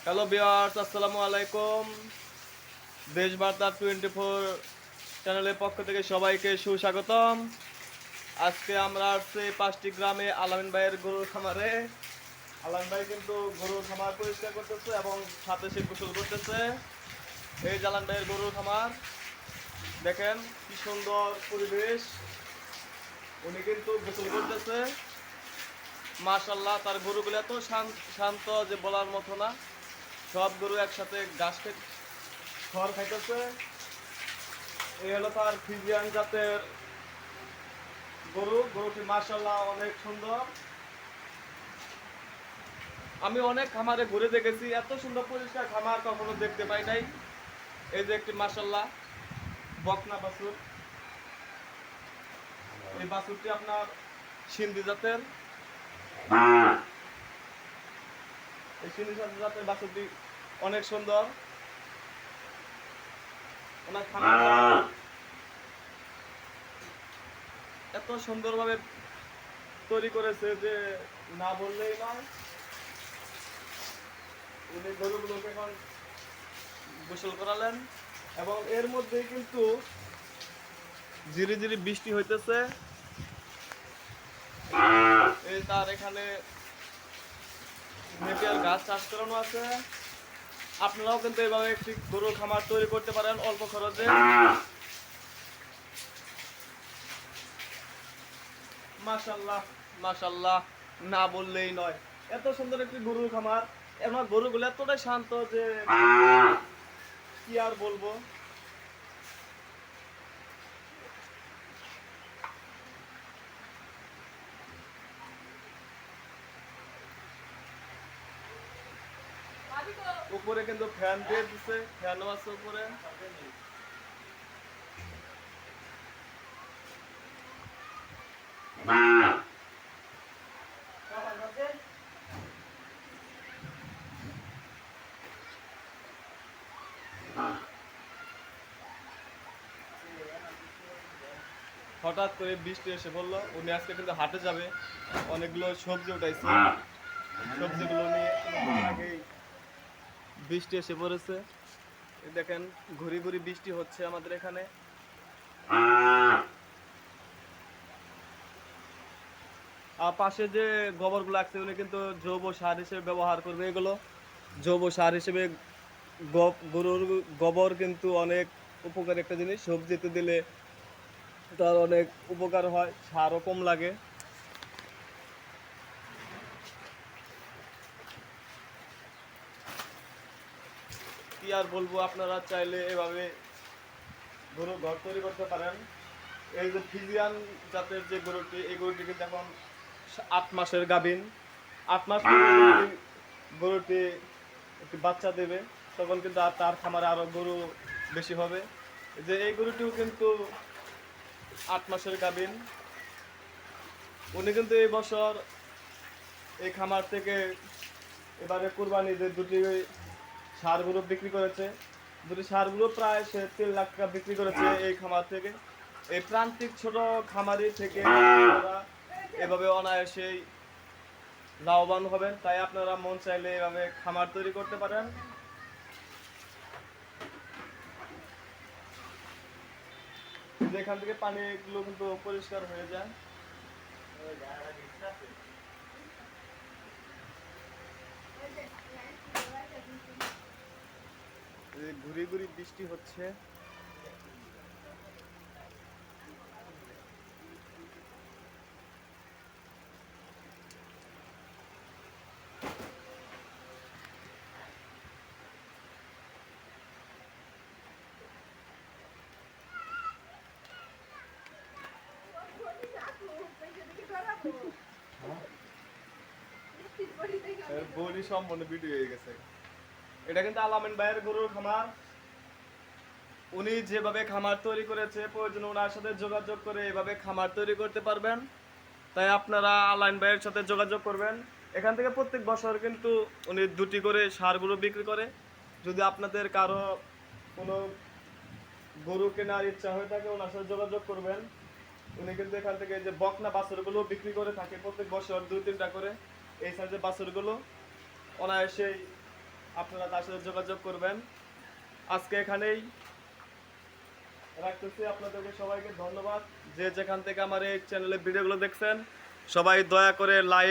Hello viewers, আসসালামু আলাইকুম। দেশবার্তা 24 চ্যানেলের পক্ষ থেকে সবাইকে সুস্বাগতম। আজকে আমরা আসছি 5টি গ্রামে আলামিন ভাইয়ের গরুর খামারে। আলামিন ভাই কিন্তু গরুর খামার পরিষ্কার করতেছে এবং সাথে সে গোসল করতেছে। এই আলামিন ভাইয়ের গরুর খামার দেখেন কি সুন্দর পরিবেশ। উনি কিন্তু গোসল করতেছে। মাশাআল্লাহ, তার গরুগুলো এত শান্ত যে বলার মতো না। সব গরু একসাথে ঘাস খড় খাইতেছে। এই হলো তার ফ্রিজিয়ান জাতের গরুটি মাশাআল্লাহ অনেক সুন্দর। আমি অনেক খামারে ঘুরে দেখেছি, এত সুন্দর পরিষ্কার খামার কখনো দেখতে পাই নাই। এই যে একটি মাশাআল্লাহ বকনা বাছুর। এই বাছুরটি আপনার সিন্ধি জাতের। এই সিন্ধি জাতের বাছুরটি অনেক সুন্দর। ওনার খামার এত সুন্দরভাবে তৈরি করেছে যে না বললেই নয়। উনি গরুগুলোকে এখন গোসল করালেন এবং এর মধ্যেই কিন্তু ঝিরি ঝিরি বৃষ্টি হইতেছে। এই তার এখানে নেপিয়ার গাছ চাষ করানো আছে। আপনারাও কিন্তু এভাবে একটি গরুর খামার তৈরি করতে পারেন অল্প খরচে। মাশাআল্লাহ মাশাআল্লাহ, না বললেই নয়। এত সুন্দর একটি গরুর খামার। আমার গরুগুলো এতটাই শান্ত যে কি আর বলবো। উপরে কিন্তু ফ্যান দিয়ে দিছে, ফ্যানও আছে উপরে। হঠাৎ করে বৃষ্টি এসে বললো উনি আজকে কিন্তু হাটে যাবে, অনেকগুলো সবজি উঠাইছে। সবজিগুলো নিয়ে আগেই বৃষ্টি এসে পড়েছে। দেখেন ঘুরি ঘুরি বৃষ্টি হচ্ছে আমাদের এখানে। আর পাশে যে গোবরগুলো আছে উনি কিন্তু জৈব সার হিসেবে ব্যবহার করবে। এগুলো জৈব সার হিসেবে গরুর গোবর কিন্তু অনেক উপকারী একটা জিনিস। সবজিতে দিলে তার অনেক উপকার হয়, সারও কম লাগে। কি আর বলবো, আপনারা চাইলে এভাবে গরু ঘর তৈরি করতে পারেন। এই যে ফিজিয়ান জাতের যে গরুটি, এই গরুটি কিন্তু এখন 8 মাসের গাভীন। 8 মাস পরে গরুটি একটি বাচ্চা দেবে, তখন কিন্তু আর তার খামারে আরো গরু বেশি হবে। যে এই গরুটিও কিন্তু 8 মাসের গাভীন। উনি কিন্তু এই বছর এই খামার থেকে এবারে কুরবানিতে দুটি ষাঁড় গরু বিক্রি করেছে। দুটি ষাঁড় গরু প্রায় সে 3 লাখ টাকা বিক্রি করেছে এই খামার থেকে। এই প্রান্তিক ছোট খামারি থেকে আপনারা এভাবে অনায়াসেই লাভবান হবেন। তাই আপনারা মন চাইলে এভাবে খামার তৈরি করতে পারেন। যেখান থেকে পানিগুলো কিন্তু পরিষ্কার হয়ে যায়। ঘুরি ঘুরি বৃষ্টি হচ্ছে। গরু সম্পূর্ণ ভিডিও হয়ে গেছে। এটা কিন্তু আলামিন ভাইয়ের গরুর খামার। উনি যেভাবে খামার তৈরি করেছে, প্রয়োজন ওনার সাথে যোগাযোগ করে এভাবে খামার তৈরি করতে পারবেন। তাই আপনারা আলামিন ভাইয়ের সাথে যোগাযোগ করবেন। এখান থেকে প্রত্যেক বছর কিন্তু উনি 2টি করে ষাঁড়গুলো বিক্রি করে। যদি আপনাদের কারো কোনো গরু কেনার ইচ্ছা হয়ে থাকে ওনার সাথে যোগাযোগ করবেন। উনি কিন্তু এখান থেকে যে বকনা বাছুরগুলো বিক্রি করে থাকে প্রত্যেক বছর 2-3টা করে। এই সাইজের বাছুরগুলো অনায়াসেই আপনারা তার সাথে যোগাযোগ করবেন। আজকে এখানেই রাখতেছি, আপনাদেরকে সবাইকে ধন্যবাদ। যে যেখান থেকে আমার এই চ্যানেলে ভিডিওগুলো দেখছেন, সবাই দয়া করে লাইক